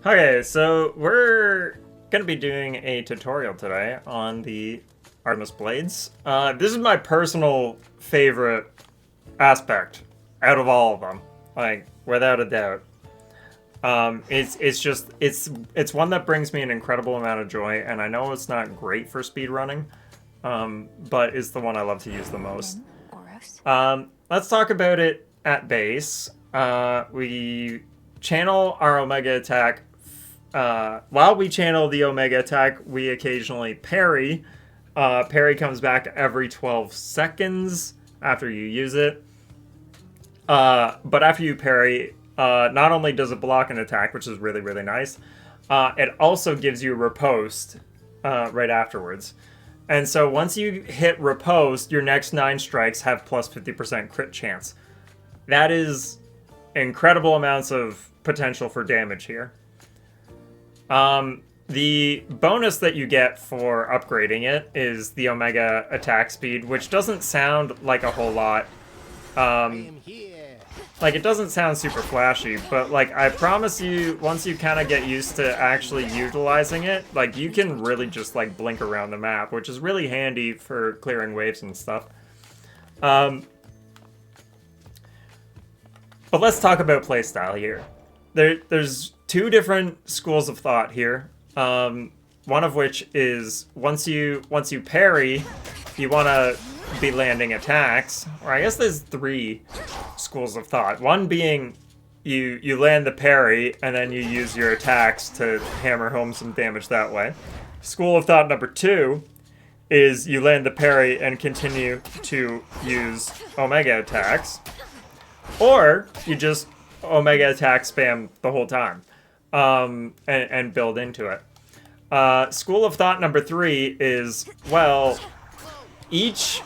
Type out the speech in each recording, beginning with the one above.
Okay, so we're gonna be doing a tutorial today on the Artemis blades. This is my personal favorite aspect out of all of them, like without a doubt. It's one that brings me an incredible amount of joy, and I know it's not great for speedrunning, but it's the one I love to use the most. Let's talk about it at base. We channel our Omega attack. While we channel the Omega attack, we occasionally parry. Parry comes back every 12 seconds after you use it. But after you parry, not only does it block an attack, which is really, really nice, it also gives you riposte right afterwards. And so once you hit riposte, your next 9 strikes have plus 50% crit chance. That is incredible amounts of potential for damage here. The bonus that you get for upgrading it is the Omega attack speed, which doesn't sound like a whole lot. Like, it doesn't sound super flashy, but, like, I promise you, once you kind of get used to actually utilizing it, like, you can really just, like, blink around the map, which is really handy for clearing waves and stuff. But let's talk about playstyle here. There's 2 different schools of thought here. One of which is once you parry, you want to be landing attacks. Or I guess there's 3 schools of thought. One being you land the parry and then you use your attacks to hammer home some damage that way. School of thought number 2 is you land the parry and continue to use Omega attacks. Or you just Omega attack spam the whole time and build into it. School of thought number 3 is, well, each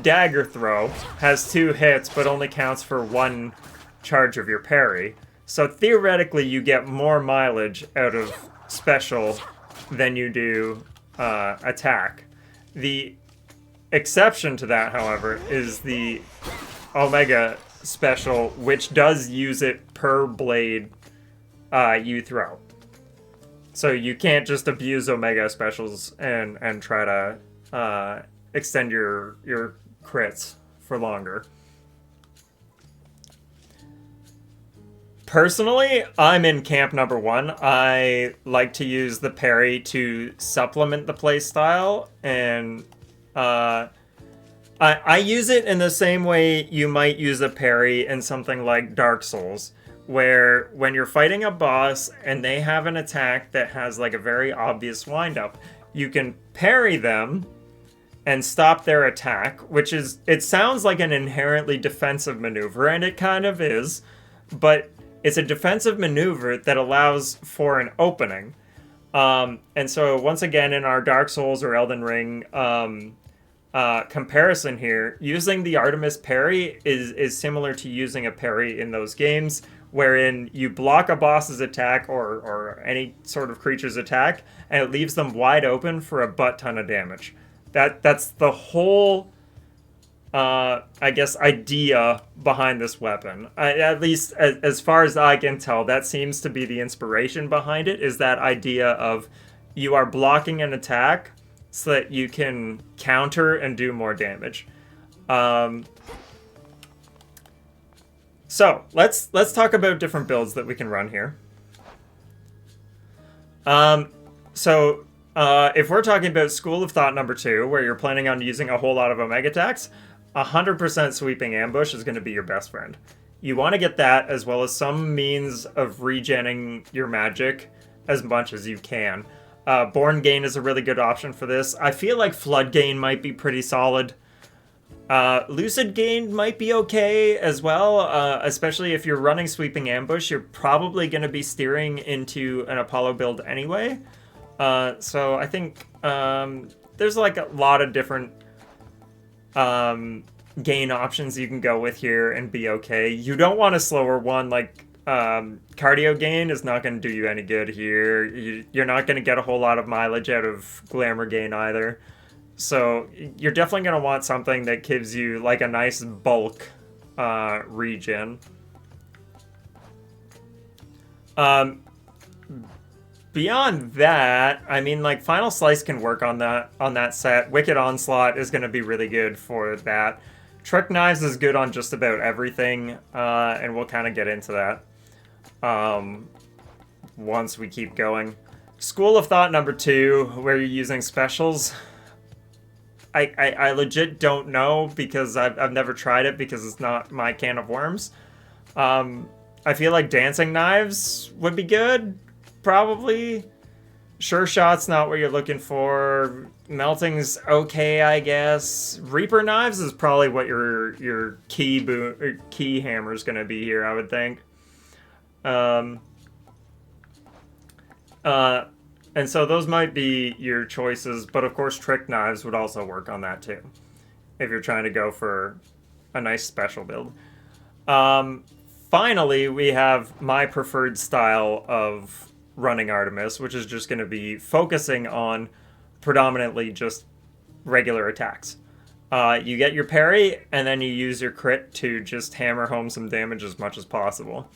dagger throw has 2 hits but only counts for 1 charge of your parry. So theoretically you get more mileage out of special than you do attack. The exception to that, however, is the Omega special, which does use it per blade you throw. So you can't just abuse Omega specials and try to extend your crits for longer. Personally, I'm in camp number 1. I like to use the parry to supplement the playstyle, and I use it in the same way you might use a parry in something like Dark Souls, where when you're fighting a boss and they have an attack that has like a very obvious windup, you can parry them and stop their attack, which is, it sounds like an inherently defensive maneuver, and it kind of is, but it's a defensive maneuver that allows for an opening. And so once again, in our Dark Souls or Elden Ring comparison here, using the Artemis parry is similar to using a parry in those games, wherein you block a boss's attack or any sort of creature's attack, and it leaves them wide open for a butt ton of damage. That's the whole, I guess, idea behind this weapon. At least as far as I can tell, that seems to be the inspiration behind it, is that idea of you are blocking an attack so that you can counter and do more damage. So let's talk about different builds that we can run here. If we're talking about School of Thought number 2, where you're planning on using a whole lot of Omega attacks, 100% Sweeping Ambush is going to be your best friend. You want to get that, as well as some means of regenning your magic as much as you can. Born Gain is a really good option for this. I feel like Flood Gain might be pretty solid. Lucid Gain might be okay as well, especially if you're running Sweeping Ambush. You're probably going to be steering into an Apollo build anyway. So I think there's like a lot of different gain options you can go with here and be okay. You don't want a slower one, like cardio gain is not going to do you any good here. You're not going to get a whole lot of mileage out of glamour gain either. So you're definitely going to want something that gives you like a nice bulk regen. Beyond that, I mean, like, Final Slice can work on that set. Wicked Onslaught is going to be really good for that. Trick Knives is good on just about everything, and we'll kind of get into that once we keep going. School of Thought number 2, where you're using specials. I legit don't know because I've never tried it because it's not my can of worms. I feel like Dancing Knives would be good. Probably. Sure Shot's not what you're looking for. Melting's okay, I guess. Reaper Knives is probably what your key hammer's gonna be here, I would think. And so those might be your choices, but of course Trick Knives would also work on that too, if you're trying to go for a nice special build. Finally, we have my preferred style of running Artemis, which is just going to be focusing on predominantly just regular attacks. You get your parry, and then you use your crit to just hammer home some damage as much as possible.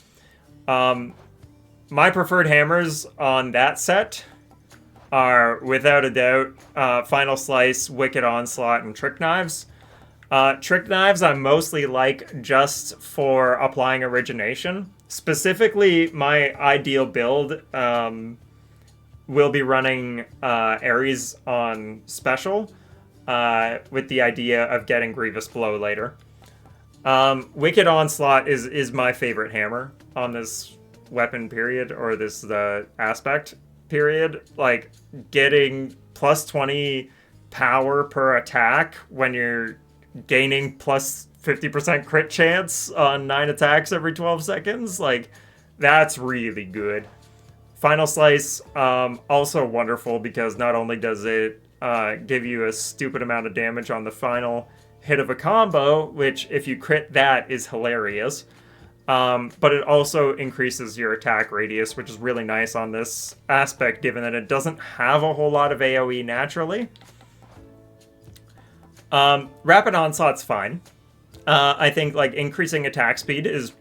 My preferred hammers on that set are, without a doubt, Final Slice, Wicked Onslaught, and Trick Knives. Trick Knives I mostly like just for applying origination. Specifically, my ideal build will be running Ares on special with the idea of getting Grievous Blow later. Wicked Onslaught is my favorite hammer on this weapon period, or this aspect period. Like, getting plus 20 power per attack when you're gaining plus 50% crit chance on 9 attacks every 12 seconds. Like, that's really good. Final Slice, also wonderful because not only does it give you a stupid amount of damage on the final hit of a combo, which if you crit that is hilarious, but it also increases your attack radius, which is really nice on this aspect given that it doesn't have a whole lot of AoE naturally. Rapid Onslaught's fine. I think like increasing attack speed is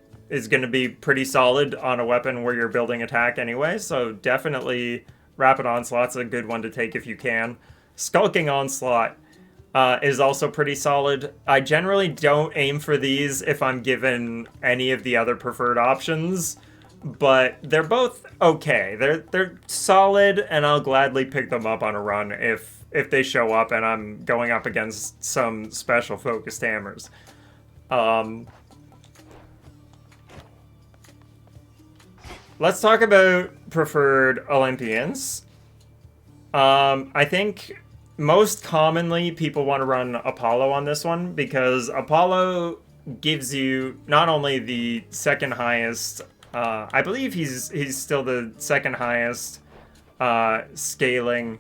going to be pretty solid on a weapon where you're building attack anyway, so definitely Rapid Onslaught's a good one to take if you can. Skulking Onslaught is also pretty solid. I generally don't aim for these if I'm given any of the other preferred options, but they're both okay. They're solid, and I'll gladly pick them up on a run if they show up and I'm going up against some special focused hammers. Let's talk about preferred Olympians. I think most commonly people want to run Apollo on this one because Apollo gives you not only the second highest, I believe he's still the second highest scaling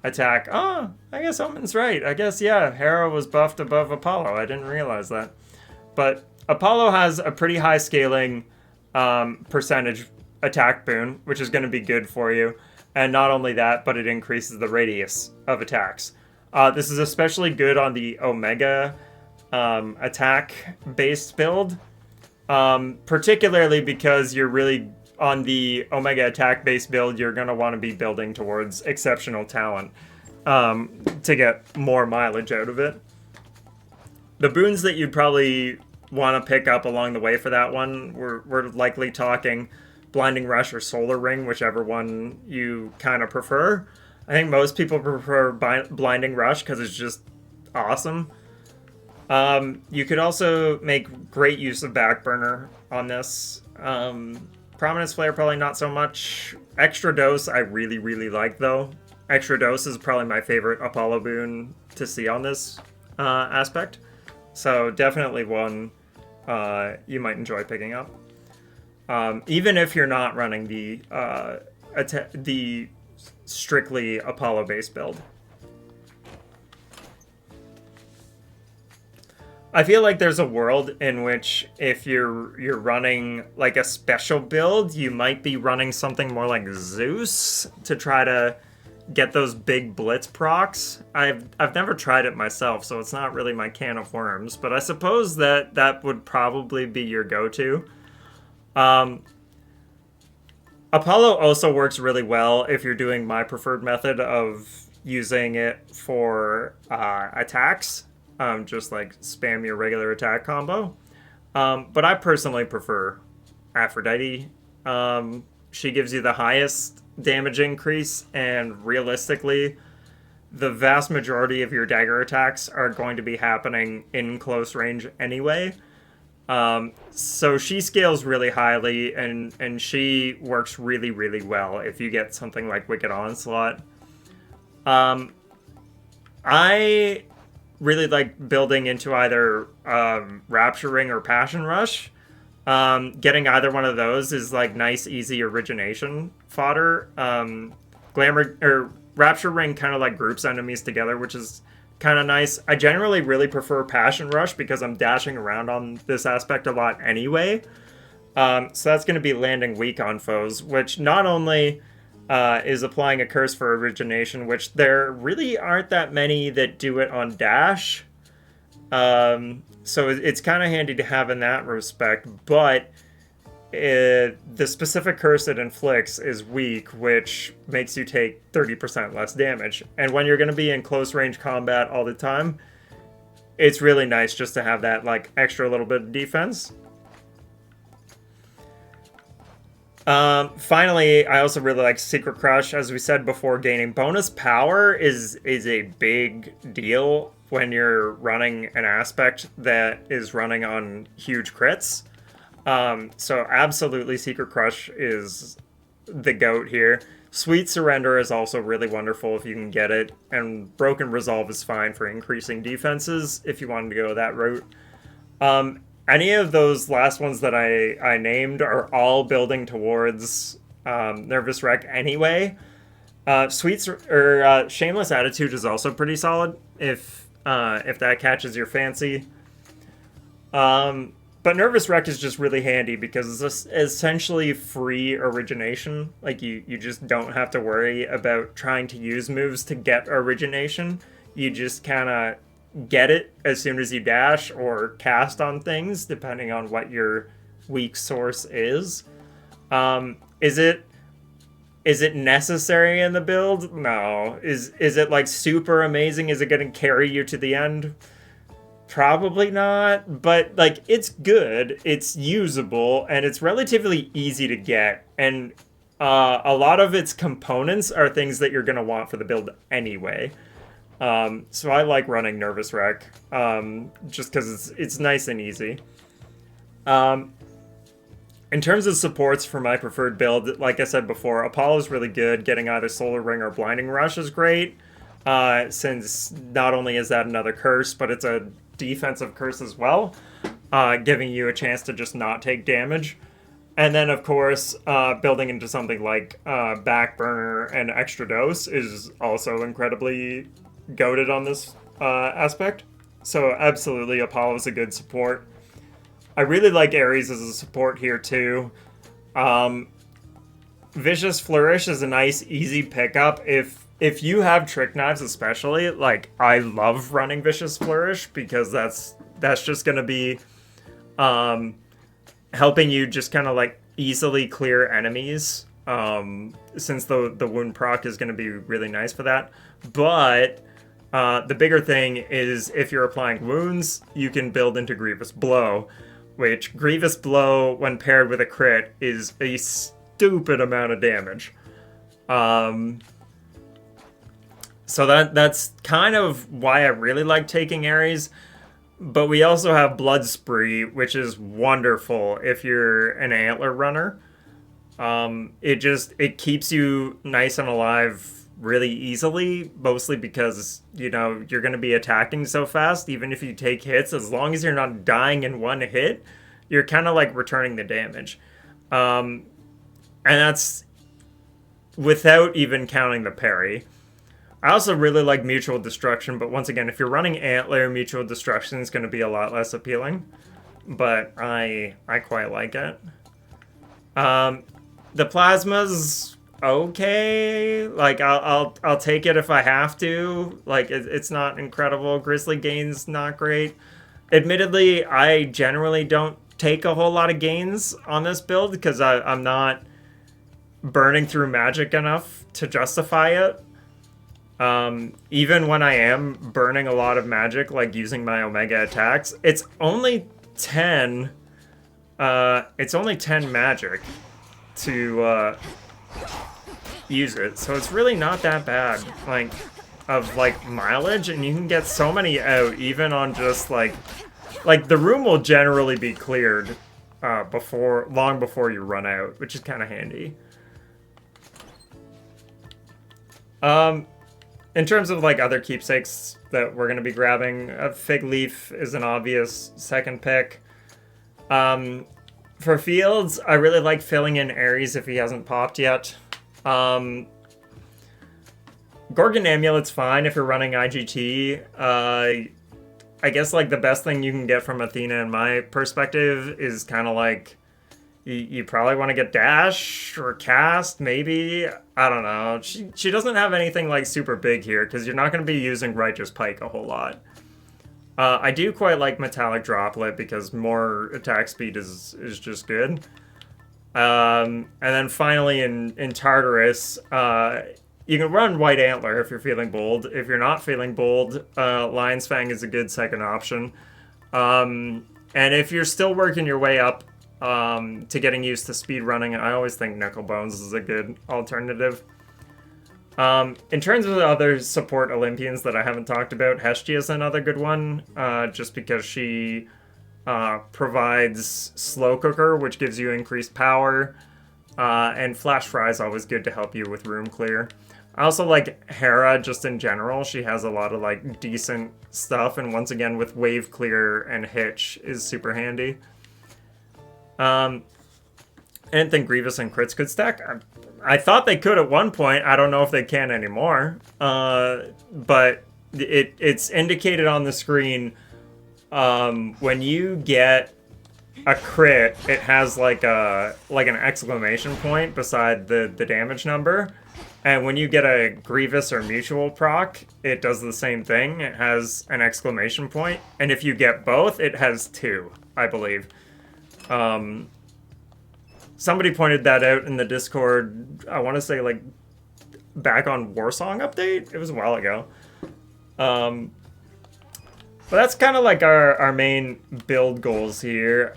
attack. Oh, I guess Omen's right. I guess, yeah, Hera was buffed above Apollo. I didn't realize that. But Apollo has a pretty high scaling percentage attack boon, which is going to be good for you. And not only that, but it increases the radius of attacks. This is especially good on the Omega attack-based build, particularly because you're really, on the Omega attack-based build, you're going to want to be building towards exceptional talent to get more mileage out of it. The boons that you'd probably want to pick up along the way for that one, we're likely talking Blinding Rush or Solar Ring, whichever one you kind of prefer. I think most people prefer Blinding Rush because it's just awesome. You could also make great use of Backburner on this. Prominence Flare, probably not so much. Extra Dose, I really, really like, though. Extra Dose is probably my favorite Apollo boon to see on this aspect. So definitely one you might enjoy picking up. Even if you're not running the strictly Apollo-based build. I feel like there's a world in which if you're running like a special build, you might be running something more like Zeus to try to get those big blitz procs. I've never tried it myself, so it's not really my can of worms, but I suppose that would probably be your go-to. Apollo also works really well if you're doing my preferred method of using it for attacks. Just like spam your regular attack combo. But I personally prefer Aphrodite. She gives you the highest damage increase, and realistically, the vast majority of your dagger attacks are going to be happening in close range anyway. So she scales really highly, and she works really, really well if you get something like Wicked Onslaught. I really like building into either Rapture Ring or Passion Rush. Getting either one of those is like nice, easy origination fodder. Glamour or Rapture Ring kind of like groups enemies together, which is kind of nice. I generally really prefer Passion Rush because I'm dashing around on this aspect a lot anyway. So that's going to be landing weak on foes, which not only is applying a curse for origination, which there really aren't that many that do it on dash. So it's kind of handy to have in that respect, but the specific curse it inflicts is weak, which makes you take 30% less damage. And when you're going to be in close range combat all the time, it's really nice just to have that like extra little bit of defense. Finally, I also really like Secret Crush. As we said before, gaining bonus power is a big deal when you're running an aspect that is running on huge crits. So absolutely Secret Crush is the GOAT here. Sweet Surrender is also really wonderful if you can get it, and Broken Resolve is fine for increasing defenses if you wanted to go that route. Any of those last ones that I named are all building towards Nervous Wreck anyway. Shameless Attitude is also pretty solid if that catches your fancy. But Nervous Wreck is just really handy because it's essentially free origination. Like you just don't have to worry about trying to use moves to get origination. You just kind of get it as soon as you dash or cast on things, depending on what your weak source is. Is it necessary in the build? No. Is it like super amazing? Is it going to carry you to the end? Probably not, but like it's good, it's usable, and it's relatively easy to get, and a lot of its components are things that you're going to want for the build anyway. So I like running Nervous Wreck, just because it's nice and easy. In terms of supports for my preferred build, like I said before, Apollo's really good. Getting either Solar Ring or Blinding Rush is great, since not only is that another curse, but it's a defensive curse as well, giving you a chance to just not take damage. And then, of course, building into something like Backburner and Extra Dose is also incredibly goated on this aspect. So absolutely, Apollo's a good support. I really like Ares as a support here too. Vicious Flourish is a nice, easy pickup. If you have Trick Knives especially, like, I love running Vicious Flourish because that's just going to be helping you just kind of like easily clear enemies, since the wound proc is going to be really nice for that. But the bigger thing is if you're applying wounds, you can build into Grievous Blow, which Grievous Blow, when paired with a crit, is a stupid amount of damage. So that's kind of why I really like taking Ares. But we also have Blood Spree, which is wonderful if you're an antler runner. It keeps you nice and alive really easily, mostly because, you know, you're going to be attacking so fast. Even if you take hits, as long as you're not dying in one hit, you're kind of like returning the damage. And that's without even counting the parry. I also really like Mutual Destruction, but once again, if you're running Antler, Mutual Destruction is going to be a lot less appealing. But I quite like it. The Plasma's okay. Like, I'll take it if I have to. Like, it's not incredible. Grizzly Gain's not great. Admittedly, I generally don't take a whole lot of gains on this build because I'm not burning through magic enough to justify it. Even when I am burning a lot of magic, like using my Omega attacks, it's only 10. It's only 10 magic to use it, so it's really not that bad. Like mileage, and you can get so many out even on just like the room will generally be cleared long before you run out, which is kind of handy. In terms of like other keepsakes that we're gonna be grabbing, Fig Leaf is an obvious second pick. For fields, I really like filling in Ares if he hasn't popped yet. Gorgon Amulet's fine if you're running IGT. I guess like the best thing you can get from Athena in my perspective is kind of like you probably want to get Dash or Cast, maybe. I don't know. She doesn't have anything like super big here because you're not going to be using Righteous Pike a whole lot. I do quite like Metallic Droplet because more attack speed is just good. And then finally in Tartarus, you can run White Antler if you're feeling bold. If you're not feeling bold, Lion's Fang is a good second option. And if you're still working your way up to getting used to speedrunning, I always think Knuckle Bones is a good alternative. In terms of the other support Olympians that I haven't talked about, Hestia is another good one, just because she provides Slow Cooker, which gives you increased power, and Flash Fry is always good to help you with room clear. I also like Hera just in general. She has a lot of like decent stuff, and once again with Wave Clear and Hitch is super handy. I didn't think Grievous and Crits could stack. I thought they could at one point. I don't know if they can anymore. But it's indicated on the screen when you get a crit, it has like an exclamation point beside the damage number. And when you get a Grievous or Mutual proc, it does the same thing. It has an exclamation point. And if you get both, it has 2, I believe. Somebody pointed that out in the Discord, I want to say, like, back on Warsong update? It was a while ago. But that's kind of like our main build goals here.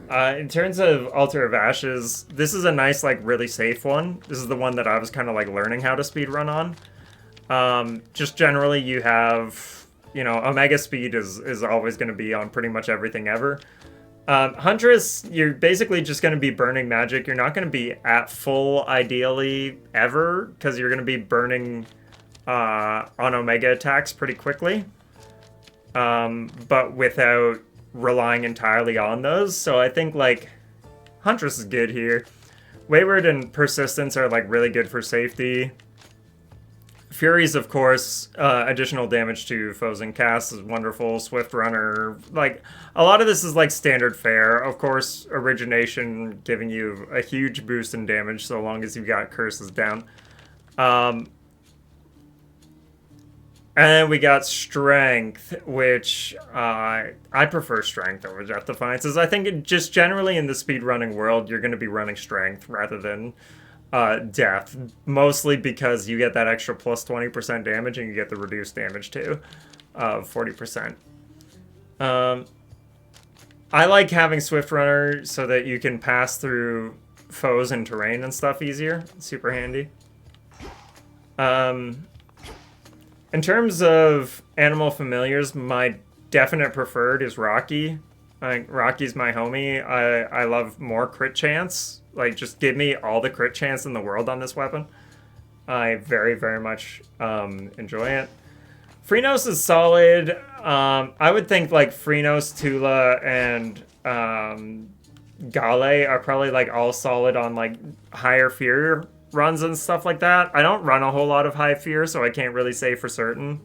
In terms of Altar of Ashes, this is a nice, like, really safe one. This is the one that I was kind of, like, learning how to speedrun on. Just generally, you have, you know, Omega Speed is always going to be on pretty much everything ever. Huntress, you're basically just going to be burning magic. You're not going to be at full, ideally, ever, because you're going to be burning on Omega attacks pretty quickly. But without relying entirely on those. So I think, like, Huntress is good here. Wayward and Persistence are, like, really good for safety. Furies, of course, additional damage to foes and casts is wonderful. Swift Runner, like, a lot of this is, like, standard fare. Of course, Origination giving you a huge boost in damage so long as you've got curses down. And then we got Strength, which I prefer Strength over Death Defiances. I think just generally in the speedrunning world, you're going to be running Strength rather than Death. Mostly because you get that extra plus 20% damage and you get the reduced damage too of 40%. I like having Swift Runner so that you can pass through foes and terrain and stuff easier. It's super handy. In terms of animal familiars, my definite preferred is Rocky. I think Rocky's my homie. I love more crit chance. Like, just give me all the crit chance in the world on this weapon. I very, very much enjoy it. Freenos is solid. I would think, like, Freenos, Tula, and Gale are probably, like, all solid on, like, higher fear runs and stuff like that. I don't run a whole lot of high fear, so I can't really say for certain.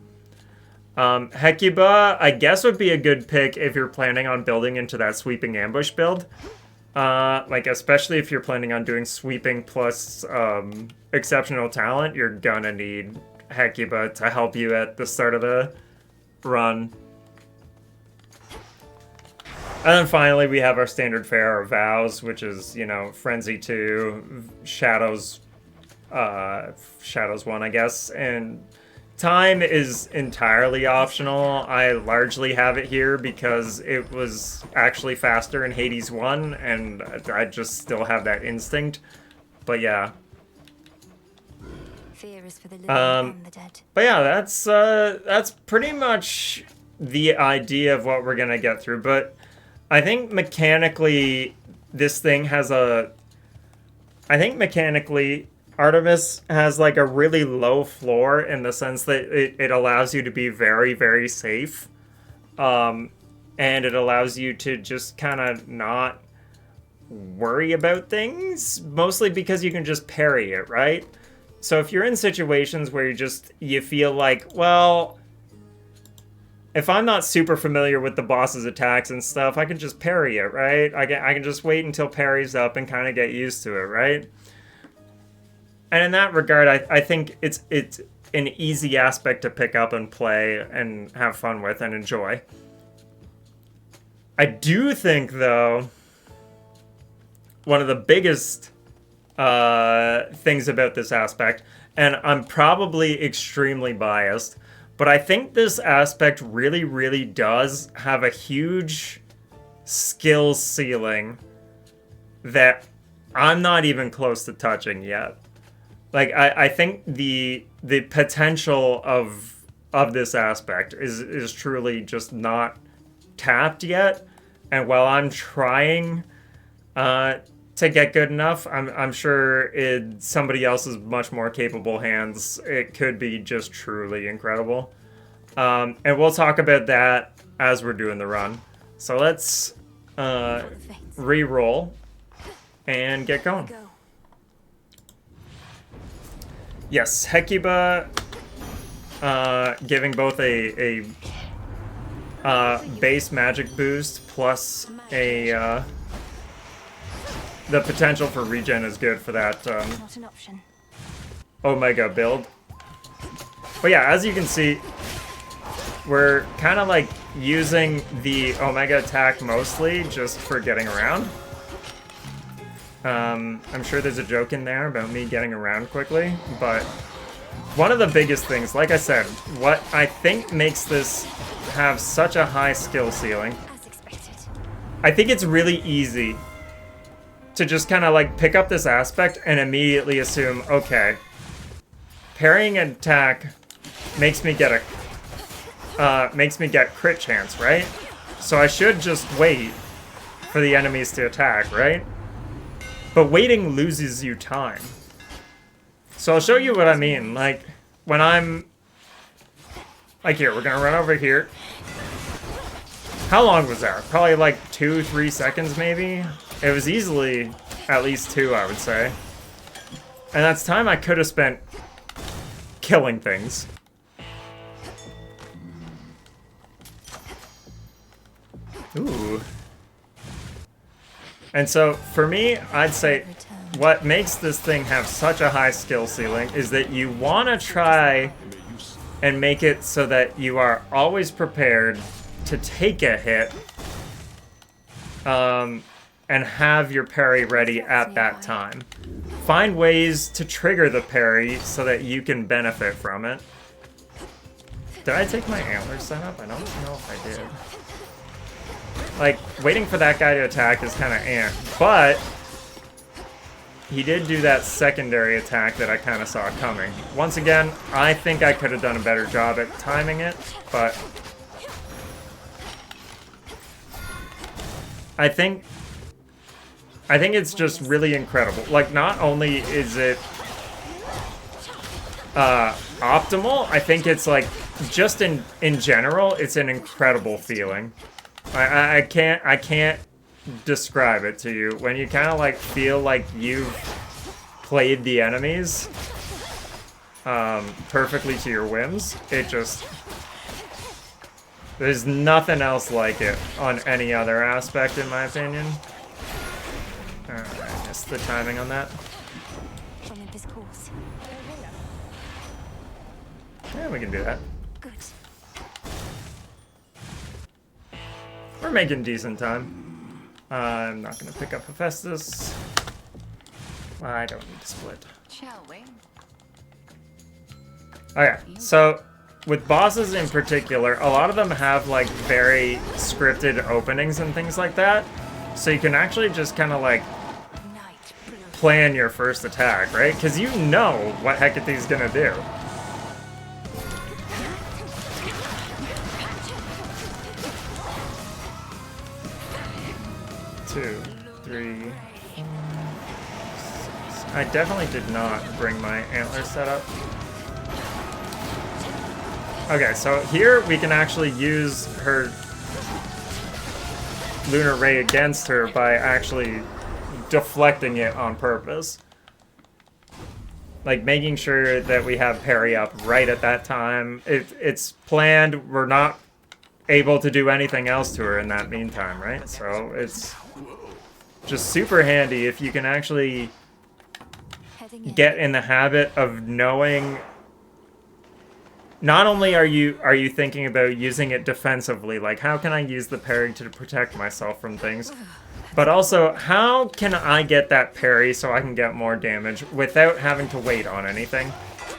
Hecuba, I guess, would be a good pick if you're planning on building into that sweeping ambush build. Like, especially if you're planning on doing sweeping plus exceptional talent, you're gonna need Hecuba to help you at the start of the run. And then finally, we have our standard fare of vows, which is, you know, Frenzy 2, Shadows 1, I guess, and time is entirely optional. I largely have it here because it was actually faster in Hades 1, and I just still have that instinct. But yeah. Fear is for the living and the dead. But yeah, that's pretty much the idea of what we're gonna get through. But I think mechanically, this thing has Artemis has like a really low floor in the sense that it allows you to be very, very safe. And it allows you to just kind of not worry about things, mostly because you can just parry it, right? So if you're in situations where you feel like, well, if I'm not super familiar with the boss's attacks and stuff, I can just parry it, right? I can just wait until parry's up and kind of get used to it, right? And in that regard, I think it's an easy aspect to pick up and play and have fun with and enjoy. I do think, though, one of the biggest things about this aspect, and I'm probably extremely biased, but I think this aspect really, really does have a huge skill ceiling that I'm not even close to touching yet. Like, I think the potential of this aspect is truly just not tapped yet, and while I'm trying to get good enough, I'm sure in somebody else's much more capable hands, it could be just truly incredible. And we'll talk about that as we're doing the run. So let's re-roll and get going. Yes, Hecuba giving both a base magic boost plus a the potential for regen is good for that Not an option. Omega build. But yeah, as you can see, we're kind of like using the Omega attack mostly just for getting around. I'm sure there's a joke in there about me getting around quickly, but one of the biggest things, like I said, what I think makes this have such a high skill ceiling, As expected. I think it's really easy to just kind of like pick up this aspect and immediately assume, okay, parrying an attack makes me get crit chance, right? So I should just wait for the enemies to attack, right? But waiting loses you time. So I'll show you what I mean. Like, when I'm... Like here, we're gonna run over here. How long was that? Probably like 2-3 seconds, maybe? It was easily at least 2, I would say. And that's time I could have spent killing things. Ooh. And so, for me, I'd say what makes this thing have such a high skill ceiling is that you want to try and make it so that you are always prepared to take a hit and have your parry ready at that time. Find ways to trigger the parry so that you can benefit from it. Did I take my antlers set up? I don't know if I did. Like, waiting for that guy to attack is kind of but he did do that secondary attack that I kind of saw coming. Once again, I think I could have done a better job at timing it, but I think it's just really incredible. Like, not only is it optimal, I think it's like, just in general, it's an incredible feeling. I can't describe it to you. When you kind of like feel like you've played the enemies perfectly to your whims, it just... There's nothing else like it on any other aspect, in my opinion. Alright, I missed the timing on that. Olympus course. Yeah, we can do that. Good. We're making decent time. I'm not gonna pick up Hephaestus. I don't need to split. Shall we? Okay, so with bosses in particular, a lot of them have like very scripted openings and things like that. So you can actually just kind of like plan your first attack, right? Because you know what Hecate's gonna do. Two, three, four, six. I definitely did not bring my antler set up. Okay, so here we can actually use her Lunar Ray against her by actually deflecting it on purpose. Like making sure that we have parry up right at that time. It's planned, we're not able to do anything else to her in that meantime, right? So it's just super handy if you can actually get in the habit of knowing. Not only are you thinking about using it defensively, like how can I use the parry to protect myself from things, but also how can I get that parry so I can get more damage without having to wait on anything?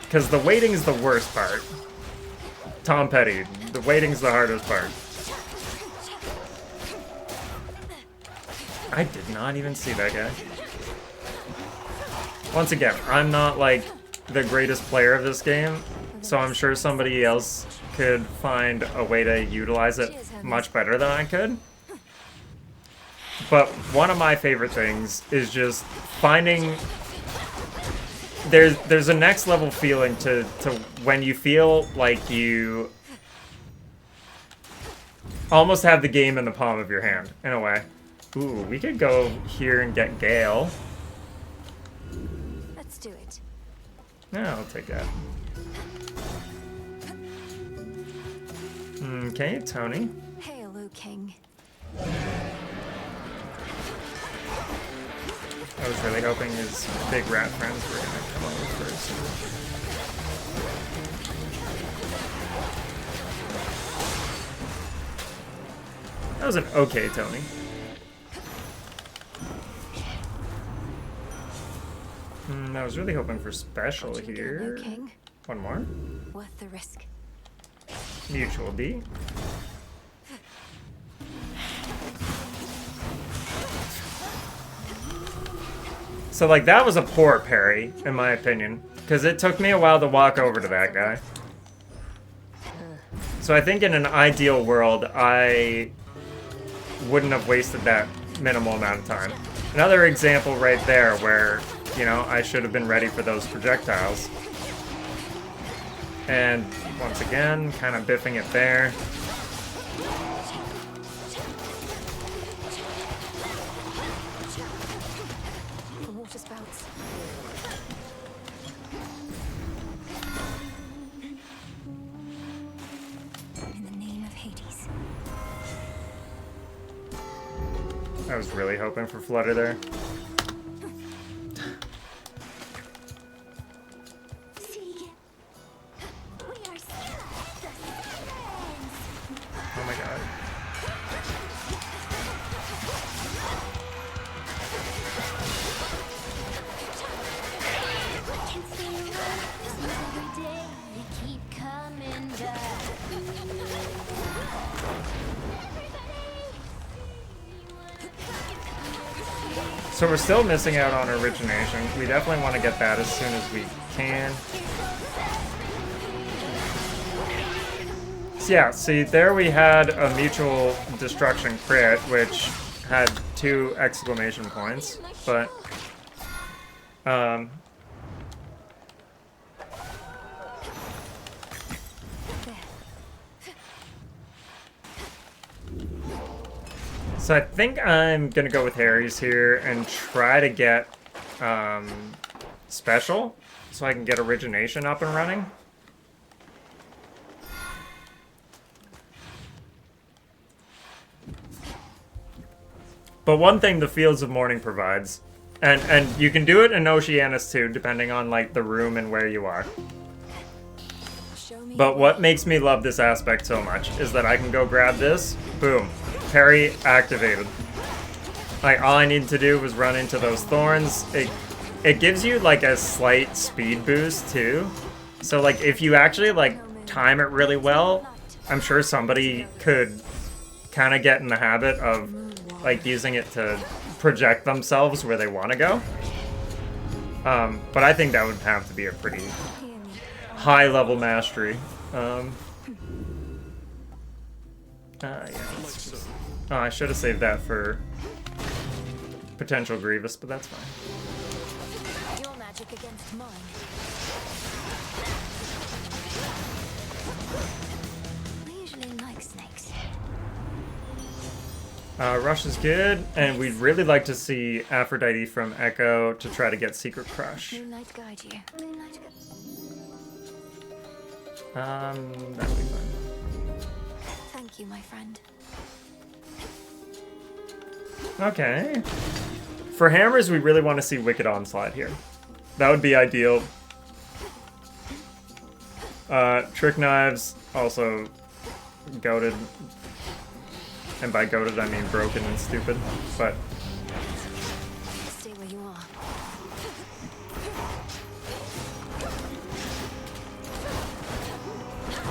Because the waiting's the worst part. Tom Petty, the waiting's the hardest part. I did not even see that guy. Once again, I'm not like the greatest player of this game, so I'm sure somebody else could find a way to utilize it much better than I could. But one of my favorite things is just finding... There's a next level feeling to when you feel like you almost have the game in the palm of your hand, in a way. Ooh, we could go here and get Gale. Let's do it. Yeah, I'll take that. Okay, Tony. Hail, O King. I was really hoping his big rat friends were gonna come over first. That was an okay Tony. I was really hoping for special here. King. One more. Worth the risk. Mutual D. So, like, that was a poor parry, in my opinion, because it took me a while to walk over to that guy. So I think in an ideal world, I wouldn't have wasted that minimal amount of time. Another example right there where, you know, I should have been ready for those projectiles. And once again, kind of biffing it there. The water spouts. In the name of Hades. I was really hoping for Flutter there. Oh my god. So we're still missing out on origination. We definitely want to get that as soon as we can. So yeah, see, there we had a mutual destruction crit, which had 2 exclamation points, but so I think I'm gonna go with Harry's here and try to get special so I can get origination up and running. But one thing the Fields of Mourning provides, and you can do it in Oceanus too, depending on like the room and where you are. But what makes me love this aspect so much is that I can go grab this, boom, parry activated. Like, all I needed to do was run into those thorns. It gives you, like, a slight speed boost, too. So, like, if you actually, like, time it really well, I'm sure somebody could kind of get in the habit of, like, using it to project themselves where they want to go. But I think that would have to be a pretty high-level mastery. Yeah, let's just... Oh, I should have saved that for potential Grievous, but that's fine. Your magic against mine. I usually like snakes. Rush is good, and we'd really like to see Aphrodite from Echo to try to get Secret Crush. Moonlight guide you. Moonlight That'll be fine. Thank you, my friend. Okay. For hammers, we really want to see Wicked Onslaught here. That would be ideal. Trick Knives, also goated. And by goated, I mean broken and stupid, but... Stay where you are.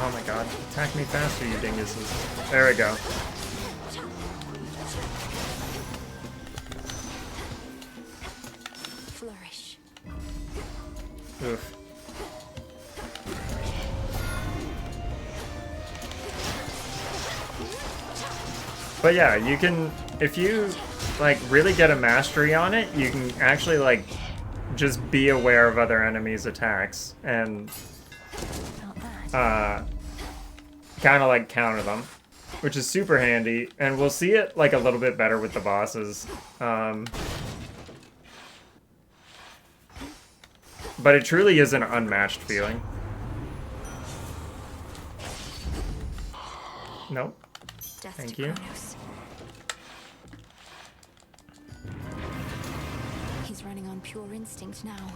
Oh my god. Attack me faster, you dinguses. There we go. Flourish. Oof. But yeah, you can, if you, like, really get a mastery on it, you can actually, like, just be aware of other enemies' attacks and, kind of, like, counter them, which is super handy, and we'll see it, like, a little bit better with the bosses. But it truly is an unmatched feeling. Nope. Death Thank to you. Kronos. He's running on pure instinct now.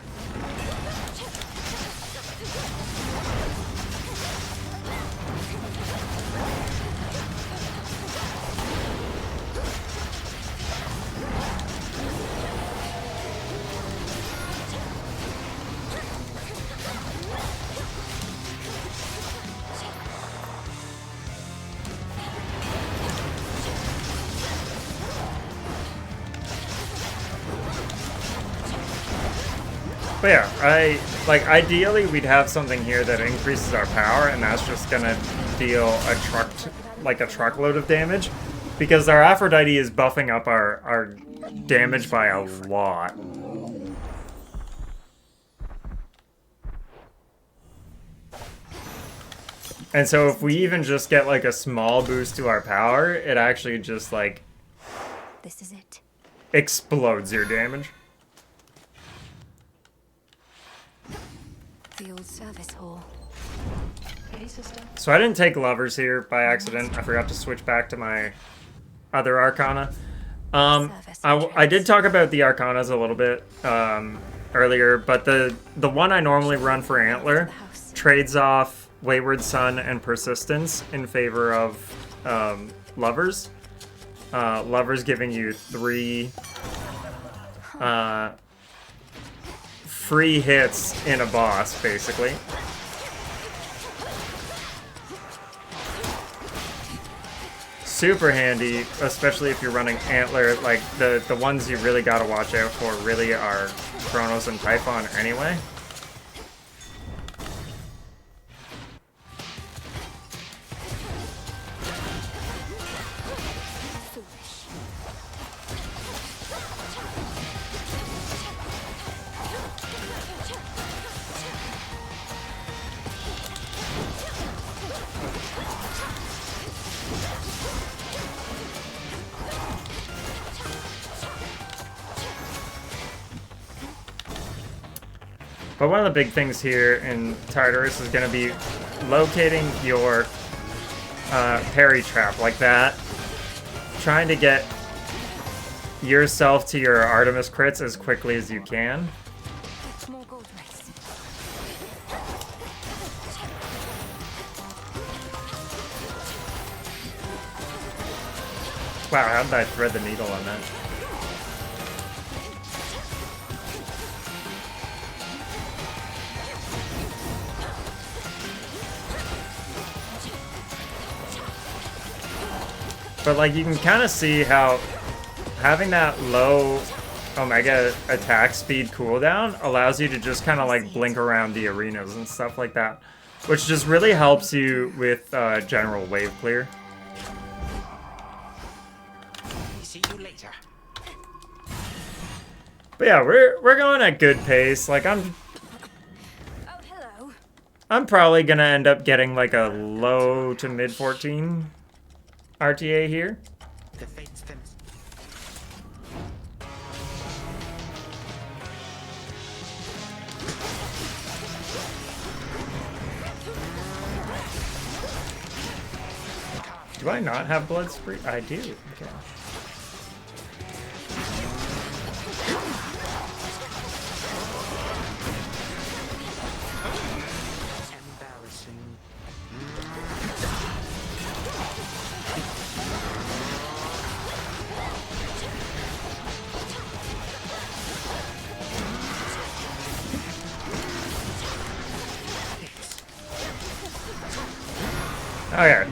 But yeah, ideally we'd have something here that increases our power, and that's just gonna deal a truckload of damage, because our Aphrodite is buffing up our damage by a lot. And so if we even just get like a small boost to our power, it actually just like This is it. explodes your damage. The old service hall. Hey, sister. So I didn't take lovers here by accident. I forgot to switch back to my other Arcana. I did talk about the Arcanas a little bit earlier, but the one I normally run for Antler trades off Wayward Son and Persistence in favor of Lovers. Lovers giving you 3 free hits in a boss, basically. Super handy, especially if you're running Antler. Like, the ones you really gotta watch out for really are Kronos and Typhon anyway. But one of the big things here in Tartarus is going to be locating your parry trap like that. Trying to get yourself to your Artemis crits as quickly as you can. More gold race. Wow, how did I thread the needle on that? But like you can kind of see how having that low Omega attack speed cooldown allows you to just kind of like blink around the arenas and stuff like that, which just really helps you with general wave clear. See you later. But yeah, we're going at good pace. Like Oh, hello. I'm probably gonna end up getting like a low to mid 14 RTA here. The fates them. Do I not have blood spree? I do. Okay. Embarrassing. Okay.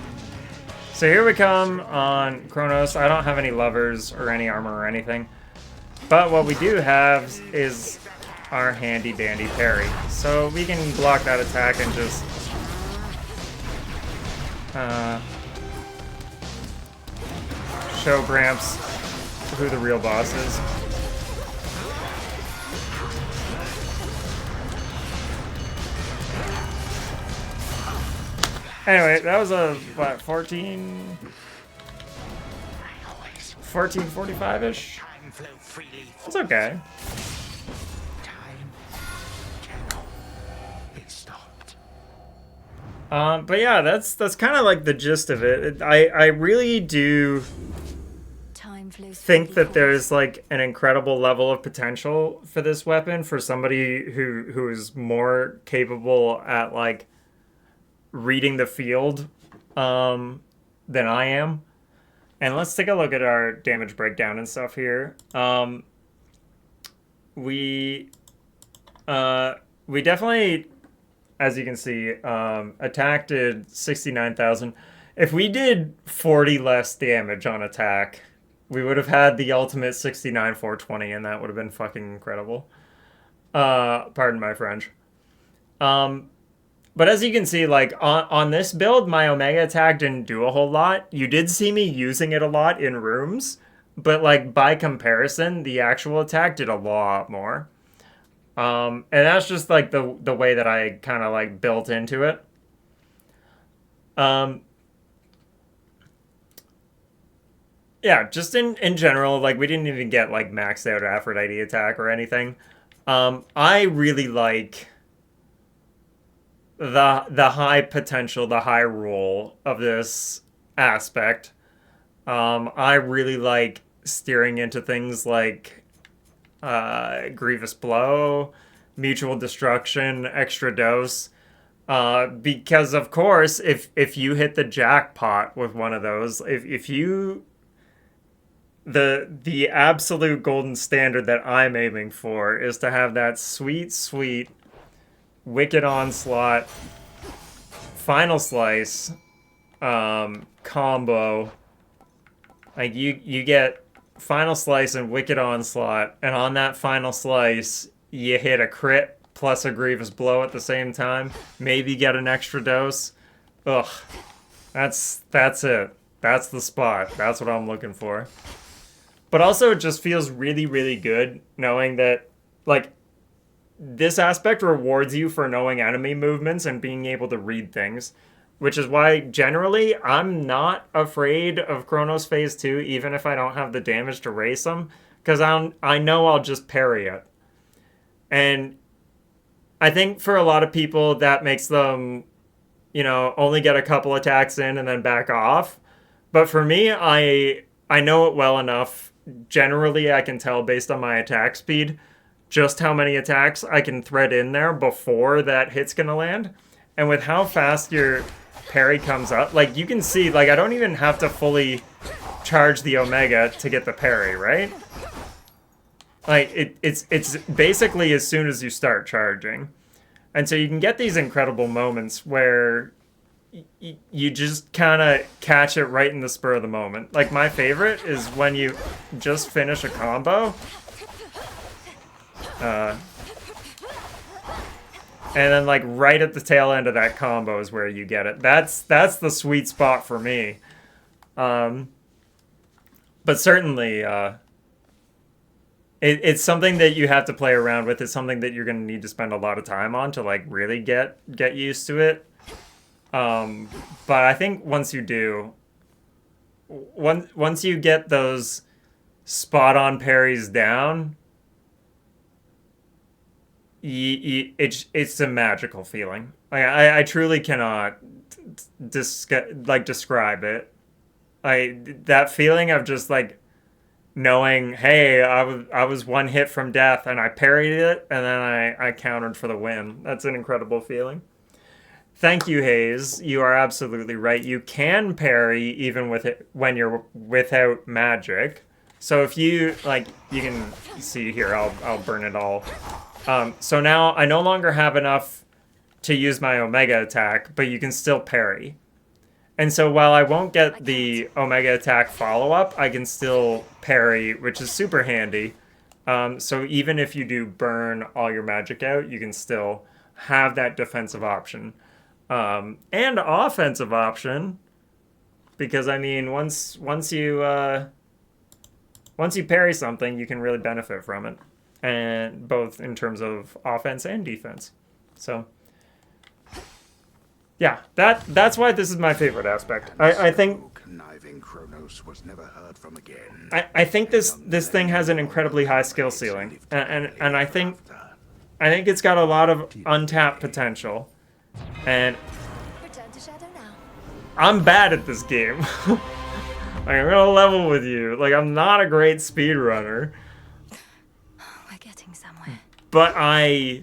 So here we come on Kronos. I don't have any levers or any armor or anything. But what we do have is our handy dandy parry. So we can block that attack and just show Gramps who the real boss is. Anyway, that was a, what, 1445-ish? Time flow freely. It's okay. Time cannot be stopped. But yeah, that's kind of like the gist of it. I really do Time flows think freely that forth. there's like an incredible level of potential for this weapon for somebody who is more capable at like reading the field than I am. And let's take a look at our damage breakdown and stuff here. We definitely, as you can see, attack did 69,000. If we did 40 less damage on attack, we would have had the ultimate 69,420, and that would have been fucking incredible. Pardon my French. But as you can see, like, on this build, my Omega attack didn't do a whole lot. You did see me using it a lot in rooms, but, like, by comparison, the actual attack did a lot more. And that's just, like, the way that I kind of, like, built into it. Yeah, just in general, like, we didn't even get, like, maxed out Aphrodite attack or anything. I really like the high potential, the high roll of this aspect. I really like steering into things like Grievous Blow, Mutual Destruction, Extra Dose. Because of course, if you hit the jackpot with one of those, if you the absolute golden standard that I'm aiming for is to have that sweet Wicked Onslaught, Final Slice, combo. Like you get Final Slice and Wicked Onslaught, and on that Final Slice, you hit a crit plus a Grievous Blow at the same time. Maybe get an extra dose. Ugh, that's it. That's the spot. That's what I'm looking for. But also, it just feels really good knowing that, like, this aspect rewards you for knowing enemy movements and being able to read things, which is why generally I'm not afraid of Kronos Phase 2, even if I don't have the damage to race them, because I know I'll just parry it. And I think for a lot of people that makes them, you know, only get a couple attacks in and then back off. But for me, I know it well enough. Generally, I can tell based on my attack speed just how many attacks I can thread in there before that hit's gonna land. And with how fast your parry comes up, like, you can see, like, I don't even have to fully charge the Omega to get the parry, right? Like, it's basically as soon as you start charging. And so you can get these incredible moments where you just kind of catch it right in the spur of the moment. Like, my favorite is when you just finish a combo. And then, like, right at the tail end of that combo is where you get it. That's the sweet spot for me. But certainly, it's something that you have to play around with. It's something that you're going to need to spend a lot of time on to, like, really get used to it. But I think once you do, once you get those spot-on parries down, it's a magical feeling. Like, I truly cannot describe it. That feeling of just, like, knowing, hey, I was one hit from death and I parried it and then I countered for the win. That's an incredible feeling. Thank you, Hayes. You are absolutely right. You can parry even with it when you're without magic. So if you, like, you can see here, I'll burn it all. So now I no longer have enough to use my Omega attack, but you can still parry. And so while I won't get the Omega attack follow-up, I can still parry, which is super handy. So even if you do burn all your magic out, you can still have that defensive option. And offensive option, because, I mean, once you parry something, you can really benefit from it, and both in terms of offense and defense. So yeah, that's why this is my favorite aspect. I think Conniving Kronos was never heard from again. I think this thing has an incredibly high skill ceiling, and I think it's got a lot of untapped potential. And Return to shadow now. I'm bad at this game. Like, I'm gonna level with you. Like, I'm not a great speedrunner, We're getting somewhere. but I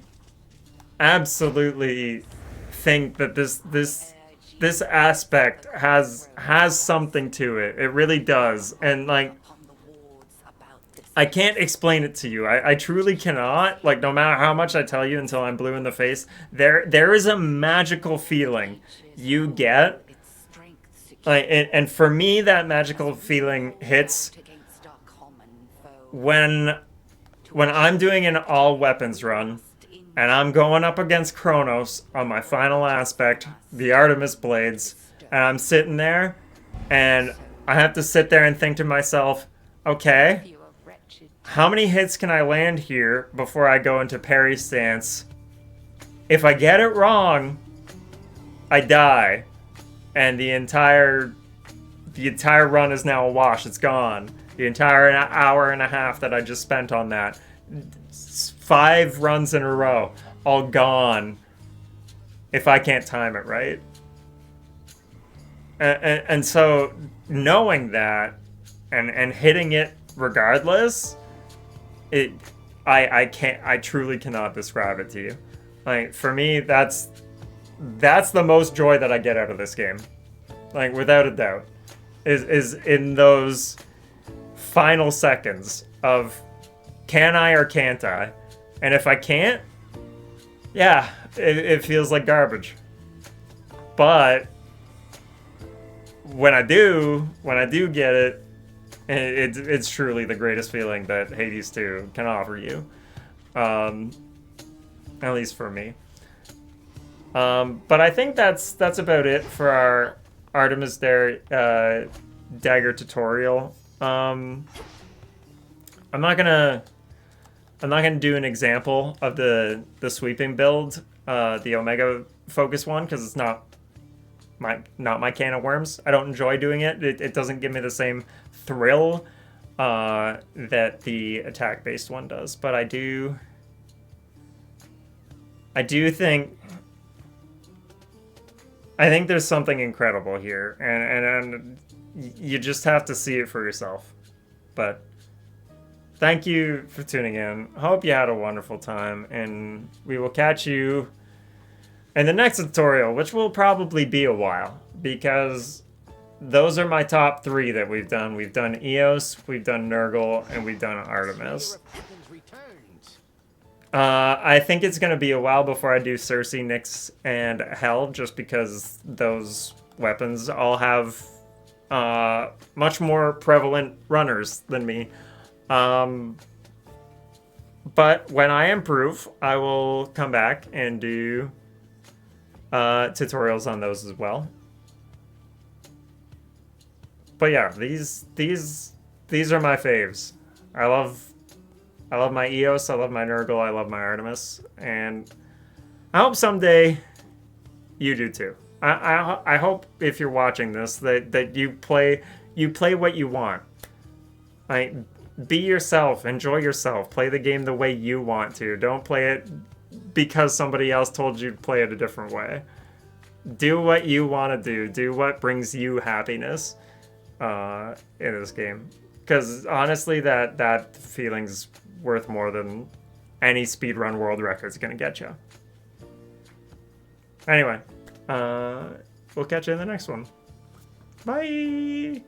absolutely think that this aspect has something to it. It really does. And, like, I can't explain it to you. I truly cannot. Like, no matter how much I tell you until I'm blue in the face, there is a magical feeling you get. Like, and for me, that magical feeling hits when I'm doing an all weapons run and I'm going up against Kronos on my final aspect, the Artemis blades, and I'm sitting there and I have to sit there and think to myself, okay, how many hits can I land here before I go into parry stance? If I get it wrong, I die. And the entire run is now a wash. It's gone. The entire hour and a half that I just spent on that. 5 runs in a row. All gone. If I can't time it right. And so, knowing that, and hitting it regardless, I truly cannot describe it to you. Like, for me, that's the most joy that I get out of this game. Like, without a doubt. Is in those final seconds of, can I or can't I? And if I can't, yeah, it feels like garbage. But when I do get it, it's truly the greatest feeling that Hades 2 can offer you. At least for me. But I think that's about it for our Artemis Dagger tutorial. I'm not gonna do an example of the sweeping build, the Omega focus one, because it's not my can of worms. I don't enjoy doing it. It doesn't give me the same thrill that the attack-based one does. But I do think there's something incredible here, and you just have to see it for yourself. But thank you for tuning in. Hope you had a wonderful time, and we will catch you in the next tutorial, which will probably be a while, because those are my top 3 that we've done. We've done Eos, we've done Nurgle, and we've done Artemis. I think it's going to be a while before I do Circe, Nyx, and Hell, just because those weapons all have much more prevalent runners than me. But when I improve, I will come back and do tutorials on those as well. But yeah, these are my faves. I love my Eos, I love my Nurgle, I love my Artemis, and I hope someday you do too. I hope if you're watching this that you play what you want. Like, be yourself, enjoy yourself, play the game the way you want to. Don't play it because somebody else told you to play it a different way. Do what you want to do what brings you happiness in this game. Because honestly, that feeling's worth more than any speedrun world record's gonna get you. Anyway, we'll catch you in the next one. Bye!